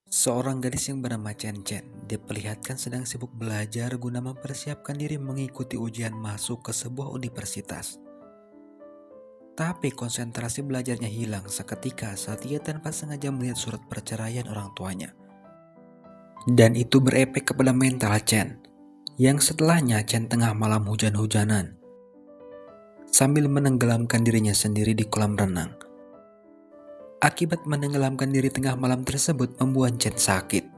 Seorang gadis yang bernama Chen Chen diperlihatkan sedang sibuk belajar guna mempersiapkan diri mengikuti ujian masuk ke sebuah universitas. Tapi konsentrasi belajarnya hilang seketika saat ia tanpa sengaja melihat surat perceraian orang tuanya. Dan itu berefek kepada mental Chen, yang setelahnya Chen tengah malam hujan-hujanan sambil menenggelamkan dirinya sendiri di kolam renang. Akibat menenggelamkan diri tengah malam tersebut membuat Chen sakit.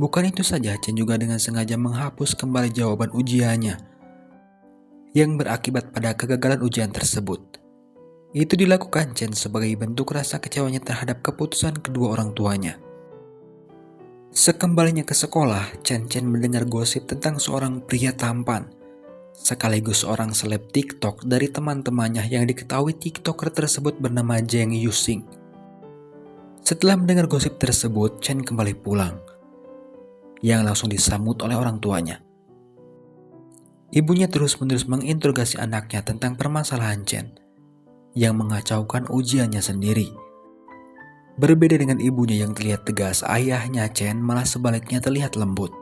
Bukan itu saja, Chen juga dengan sengaja menghapus kembali jawaban ujiannya yang berakibat pada kegagalan ujian tersebut. Itu dilakukan Chen sebagai bentuk rasa kecewanya terhadap keputusan kedua orang tuanya. Sekembalinya ke sekolah, Chen mendengar gosip tentang seorang pria tampan, sekaligus seorang seleb TikTok dari teman-temannya yang diketahui TikToker tersebut bernama Zheng Yuxing. Setelah mendengar gosip tersebut, Chen kembali pulang, yang langsung disambut oleh orang tuanya. Ibunya terus-menerus menginterogasi anaknya tentang permasalahan Chen yang mengacaukan ujiannya sendiri. Berbeda dengan ibunya yang terlihat tegas, ayahnya Chen malah sebaliknya terlihat lembut.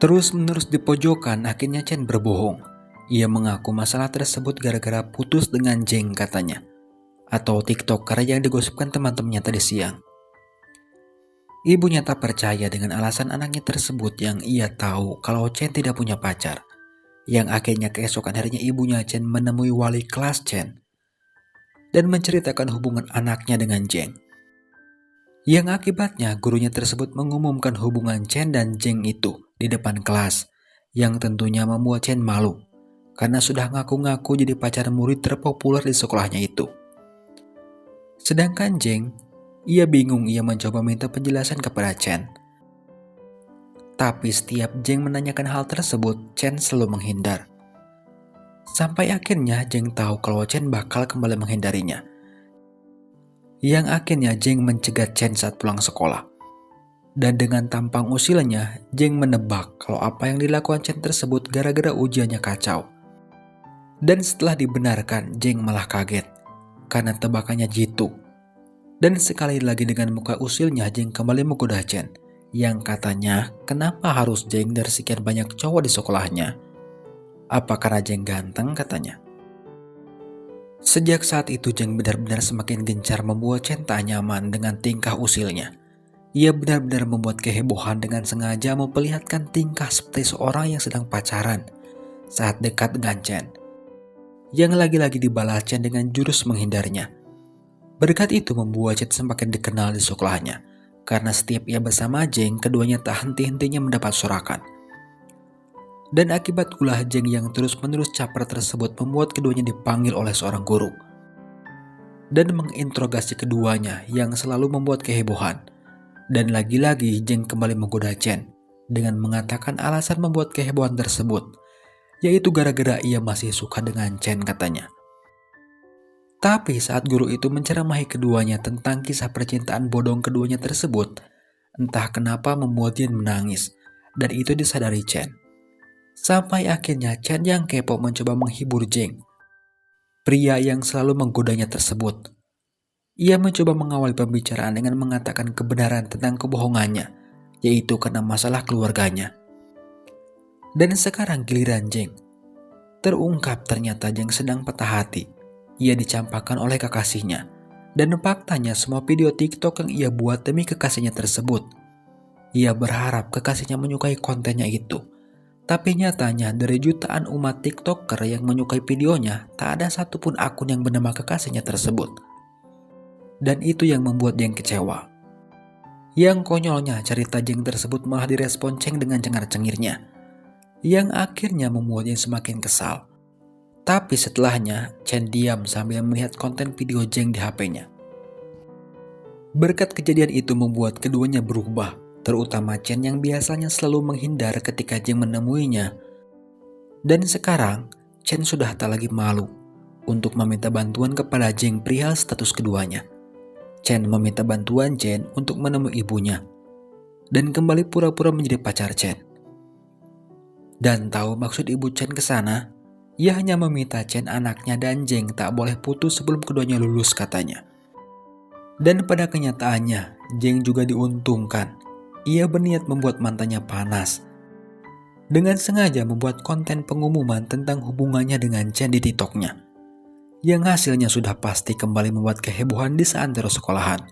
Terus-menerus di pojokan, akhirnya Chen berbohong. Ia mengaku masalah tersebut gara-gara putus dengan Zheng katanya, atau TikToker yang digosipkan teman-temannya tadi siang. Ibunya tak percaya dengan alasan anaknya tersebut yang ia tahu kalau Chen tidak punya pacar. Yang akhirnya keesokan harinya ibunya Chen menemui wali kelas Chen dan menceritakan hubungan anaknya dengan Zheng. Yang akibatnya gurunya tersebut mengumumkan hubungan Chen dan Zheng itu di depan kelas, yang tentunya membuat Chen malu karena sudah ngaku-ngaku jadi pacar murid terpopuler di sekolahnya itu. Sedangkan Zheng, ia bingung, ia mencoba minta penjelasan kepada Chen. Tapi setiap Zheng menanyakan hal tersebut, Chen selalu menghindar. Sampai akhirnya Zheng tahu kalau Chen bakal kembali menghindarinya. Yang akhirnya Zheng mencegat Chen saat pulang sekolah. Dan dengan tampang usilnya, Zheng menebak kalau apa yang dilakukan Chen tersebut gara-gara ujiannya kacau. Dan setelah dibenarkan, Zheng malah kaget karena tebakannya jitu. Dan sekali lagi dengan muka usilnya, Zheng kembali menggoda Chen, yang katanya kenapa harus Zheng dari sekian banyak cowok di sekolahnya. Apa karena Zheng ganteng katanya. Sejak saat itu Zheng benar-benar semakin gencar membuat Chen tak nyaman dengan tingkah usilnya. Ia benar-benar membuat kehebohan dengan sengaja memperlihatkan tingkah seperti seorang yang sedang pacaran saat dekat dengan Chen. Yang lagi-lagi dibalas Chen dengan jurus menghindarnya. Berkat itu membuat Chen semakin dikenal di sekolahnya, karena setiap ia bersama Zheng, keduanya tak henti-hentinya mendapat sorakan. Dan akibat ulah Zheng yang terus-menerus caper tersebut membuat keduanya dipanggil oleh seorang guru dan menginterogasi keduanya yang selalu membuat kehebohan. Dan lagi-lagi Zheng kembali menggoda Chen dengan mengatakan alasan membuat kehebohan tersebut, yaitu gara-gara ia masih suka dengan Chen katanya. Tapi saat guru itu menceramahi keduanya tentang kisah percintaan bodong keduanya tersebut, entah kenapa membuat Chen menangis, dan itu disadari Chen. Sampai akhirnya Chen yang kepo mencoba menghibur Zheng, pria yang selalu menggodanya tersebut. Ia mencoba mengawali pembicaraan dengan mengatakan kebenaran tentang kebohongannya, yaitu karena masalah keluarganya. Dan sekarang giliran Zheng. Terungkap ternyata Zheng sedang patah hati. Ia dicampakkan oleh kekasihnya. Dan faktanya semua video TikTok yang ia buat demi kekasihnya tersebut. Ia berharap kekasihnya menyukai kontennya itu. Tapi nyatanya dari jutaan umat TikToker yang menyukai videonya, tak ada satupun akun yang bernama kekasihnya tersebut. Dan itu yang membuat Zheng kecewa. Yang konyolnya, cerita Zheng tersebut malah direspon Chen dengan cengar-cengirnya, yang akhirnya membuatnya semakin kesal. Tapi setelahnya, Chen diam sambil melihat konten video Zheng di HP-nya. Berkat kejadian itu membuat keduanya berubah, terutama Chen yang biasanya selalu menghindar ketika Zheng menemuinya. Dan sekarang, Chen sudah tak lagi malu untuk meminta bantuan kepada Zheng perihal status keduanya. Chen meminta bantuan Chen untuk menemui ibunya dan kembali pura-pura menjadi pacar Chen. Dan tahu maksud ibu Chen ke sana? Ia hanya meminta Chen, anaknya dan Zheng tak boleh putus sebelum keduanya lulus katanya. Dan pada kenyataannya, Jeng juga diuntungkan. Ia berniat membuat mantannya panas. Dengan sengaja membuat konten pengumuman tentang hubungannya dengan Chen di TikToknya. Yang hasilnya sudah pasti kembali membuat kehebohan di seantero sekolahan.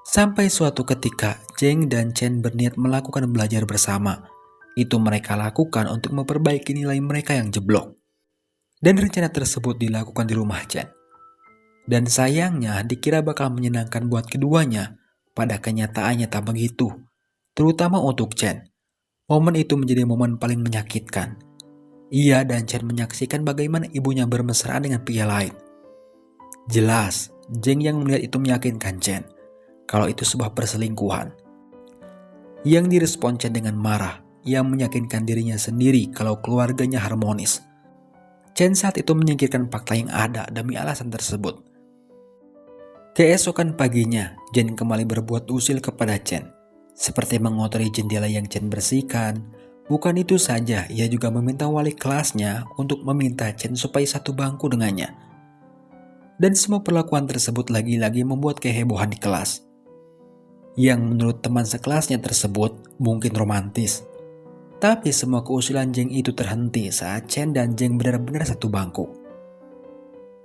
Sampai suatu ketika, Jeng dan Chen berniat melakukan belajar bersama. Itu mereka lakukan untuk memperbaiki nilai mereka yang jeblok. Dan rencana tersebut dilakukan di rumah Chen. Dan sayangnya dikira bakal menyenangkan buat keduanya, pada kenyataannya tak begitu. Terutama untuk Chen. Momen itu menjadi momen paling menyakitkan. Ia dan Chen menyaksikan bagaimana ibunya bermesraan dengan pria lain. Jelas, Jeng yang melihat itu meyakinkan Chen kalau itu sebuah perselingkuhan. Yang direspon Chen dengan marah, ia meyakinkan dirinya sendiri kalau keluarganya harmonis. Chen saat itu menyingkirkan fakta yang ada demi alasan tersebut. Keesokan paginya, Jen kembali berbuat usil kepada Chen, seperti mengotori jendela yang Chen bersihkan. Bukan itu saja, ia juga meminta wali kelasnya untuk meminta Chen supaya satu bangku dengannya. Dan semua perlakuan tersebut lagi-lagi membuat kehebohan di kelas. Yang menurut teman sekelasnya tersebut mungkin romantis. Tapi semua keusilan Jeng itu terhenti saat Chen dan Jeng benar-benar satu bangku.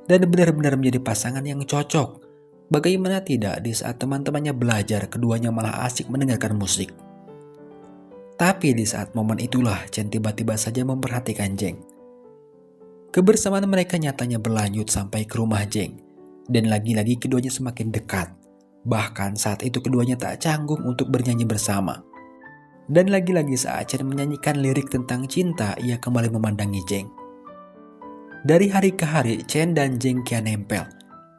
Dan benar-benar menjadi pasangan yang cocok. Bagaimana tidak di saat teman-temannya belajar, keduanya malah asik mendengarkan musik. Tapi di saat momen itulah Chen tiba-tiba saja memperhatikan Jeng. Kebersamaan mereka nyatanya berlanjut sampai ke rumah Jeng. Dan lagi-lagi keduanya semakin dekat. Bahkan saat itu keduanya tak canggung untuk bernyanyi bersama. Dan lagi-lagi saat Chen menyanyikan lirik tentang cinta, ia kembali memandangi Jeng. Dari hari ke hari, Chen dan Jeng kian nempel.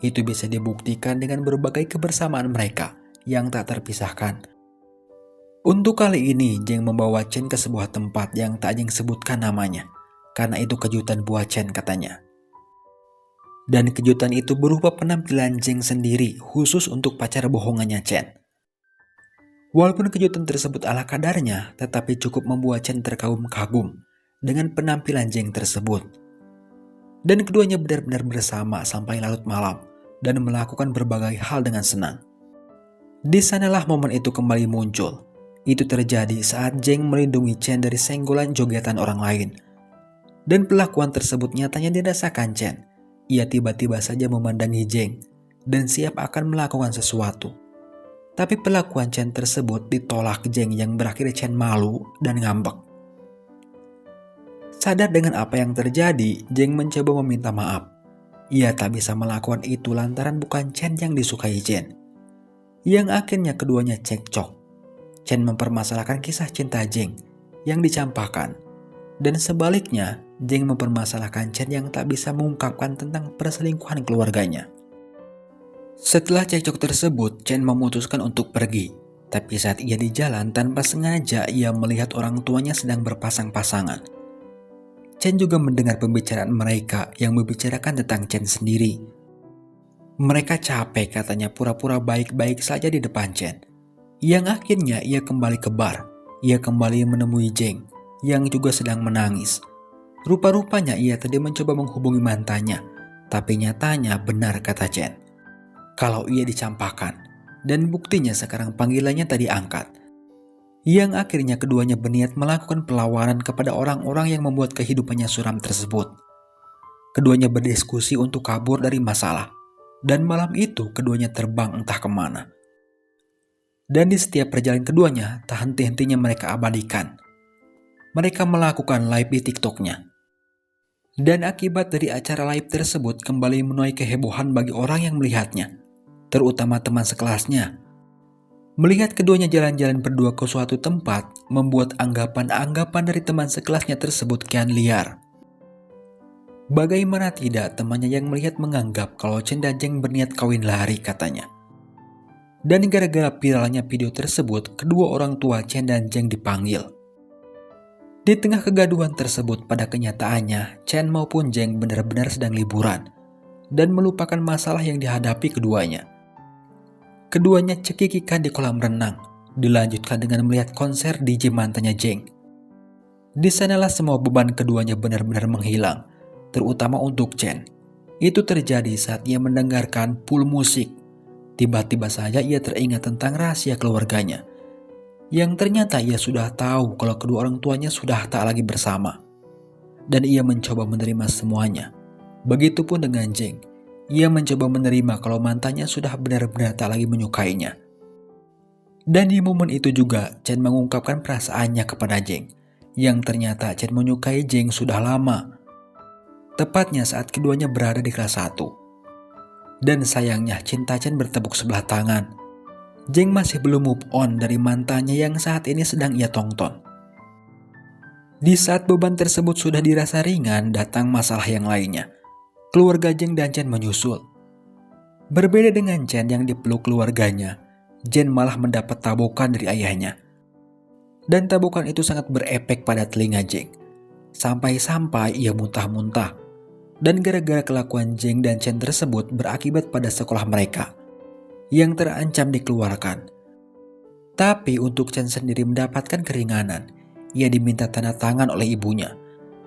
Itu bisa dibuktikan dengan berbagai kebersamaan mereka yang tak terpisahkan. Untuk kali ini, Jeng membawa Chen ke sebuah tempat yang tak Jeng sebutkan namanya. Karena itu kejutan buat Chen katanya. Dan kejutan itu berupa penampilan Jeng sendiri khusus untuk pacar bohongannya Chen. Walaupun kejutan tersebut ala kadarnya, tetapi cukup membuat Chen terkagum-kagum dengan penampilan Jeng tersebut. Dan keduanya benar-benar bersama sampai larut malam dan melakukan berbagai hal dengan senang. Di sanalah momen itu kembali muncul. Itu terjadi saat Jeng melindungi Chen dari senggolan jogetan orang lain. Dan perlakuan tersebut nyatanya dirasakan Chen. Ia tiba-tiba saja memandangi Jeng dan siap akan melakukan sesuatu. Tapi perlakuan Chen tersebut ditolak Jeng yang berakhir Chen malu dan ngambek. Sadar dengan apa yang terjadi, Jeng mencoba meminta maaf. Ia tak bisa melakukan itu lantaran bukan Chen yang disukai Jeng. Yang akhirnya keduanya cekcok. Chen mempermasalahkan kisah cinta Jeng yang dicampakkan. Dan sebaliknya, Jeng mempermasalahkan Chen yang tak bisa mengungkapkan tentang perselingkuhan keluarganya. Setelah cekcok tersebut, Chen memutuskan untuk pergi. Tapi saat ia di jalan, tanpa sengaja ia melihat orang tuanya sedang berpasang-pasangan. Chen juga mendengar pembicaraan mereka yang membicarakan tentang Chen sendiri. Mereka capek katanya pura-pura baik-baik saja di depan Chen. Yang akhirnya ia kembali ke bar. Ia kembali menemui Jeng yang juga sedang menangis. Rupa-rupanya ia tadi mencoba menghubungi mantannya. Tapi nyatanya benar kata Chen kalau ia dicampakkan. Dan buktinya sekarang panggilannya tadi angkat. Yang akhirnya keduanya berniat melakukan perlawanan kepada orang-orang yang membuat kehidupannya suram tersebut. Keduanya berdiskusi untuk kabur dari masalah. Dan malam itu keduanya terbang entah kemana. Dan di setiap perjalanan keduanya tak henti-hentinya mereka abadikan. Mereka melakukan live di TikToknya. Dan akibat dari acara live tersebut kembali menuai kehebohan bagi orang yang melihatnya. Terutama teman sekelasnya. Melihat keduanya jalan-jalan berdua ke suatu tempat, membuat anggapan-anggapan dari teman sekelasnya tersebut kian liar. Bagaimana tidak temannya yang melihat menganggap kalau Chen dan Jeng berniat kawin lari katanya. Dan gara-gara viralnya video tersebut, kedua orang tua Chen dan Jeng dipanggil. Di tengah kegaduhan tersebut pada kenyataannya, Chen maupun Jeng benar-benar sedang liburan dan melupakan masalah yang dihadapi keduanya. Keduanya cekikikan di kolam renang, dilanjutkan dengan melihat konser DJ mantannya Jeng. Di sanalah semua beban keduanya benar-benar menghilang, terutama untuk Chen. Itu terjadi saat ia mendengarkan full musik. Tiba-tiba saja ia teringat tentang rahasia keluarganya, yang ternyata ia sudah tahu kalau kedua orang tuanya sudah tak lagi bersama. Dan ia mencoba menerima semuanya. Begitupun dengan Jeng. Ia mencoba menerima kalau mantannya sudah benar-benar tak lagi menyukainya. Dan di momen itu juga Chen mengungkapkan perasaannya kepada Jeng, yang ternyata Chen menyukai Jeng sudah lama. Tepatnya saat keduanya berada di kelas 1. Dan sayangnya cinta Chen bertepuk sebelah tangan. Jeng masih belum move on dari mantannya yang saat ini sedang ia tonton. Di saat beban tersebut sudah dirasa ringan, datang masalah yang lainnya. Keluarga Jeng dan Chen menyusul. Berbeda dengan Chen yang dipeluk keluarganya, Chen malah mendapat tabokan dari ayahnya. Dan tabokan itu sangat berefek pada telinga Jeng. Sampai-sampai ia muntah-muntah. Dan gara-gara kelakuan Jeng dan Chen tersebut berakibat pada sekolah mereka, yang terancam dikeluarkan. Tapi untuk Chen sendiri mendapatkan keringanan, ia diminta tanda tangan oleh ibunya,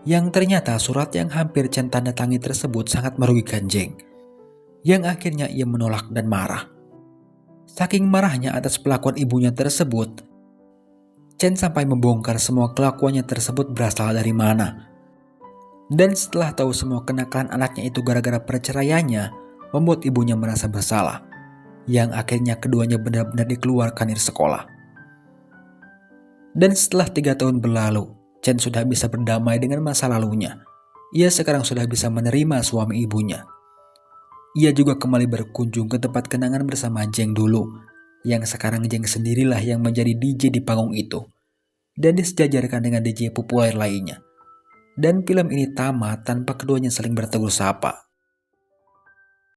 yang ternyata surat yang hampir Chen tanda tangi tersebut sangat merugikan Jeng, yang akhirnya ia menolak dan marah. Saking marahnya atas pelakuan ibunya tersebut, Chen sampai membongkar semua kelakuannya tersebut berasal dari mana. Dan setelah tahu semua kenakalan anaknya itu gara-gara perceraiannya, membuat ibunya merasa bersalah, yang akhirnya keduanya benar-benar dikeluarkan dari sekolah. Dan setelah 3 tahun berlalu, Chen sudah bisa berdamai dengan masa lalunya. Ia sekarang sudah bisa menerima suami ibunya. Ia juga kembali berkunjung ke tempat kenangan bersama Jeng dulu, yang sekarang Jeng sendirilah yang menjadi DJ di panggung itu, dan disejajarkan dengan DJ populer lainnya. Dan film ini tamat tanpa keduanya saling bertegur sapa.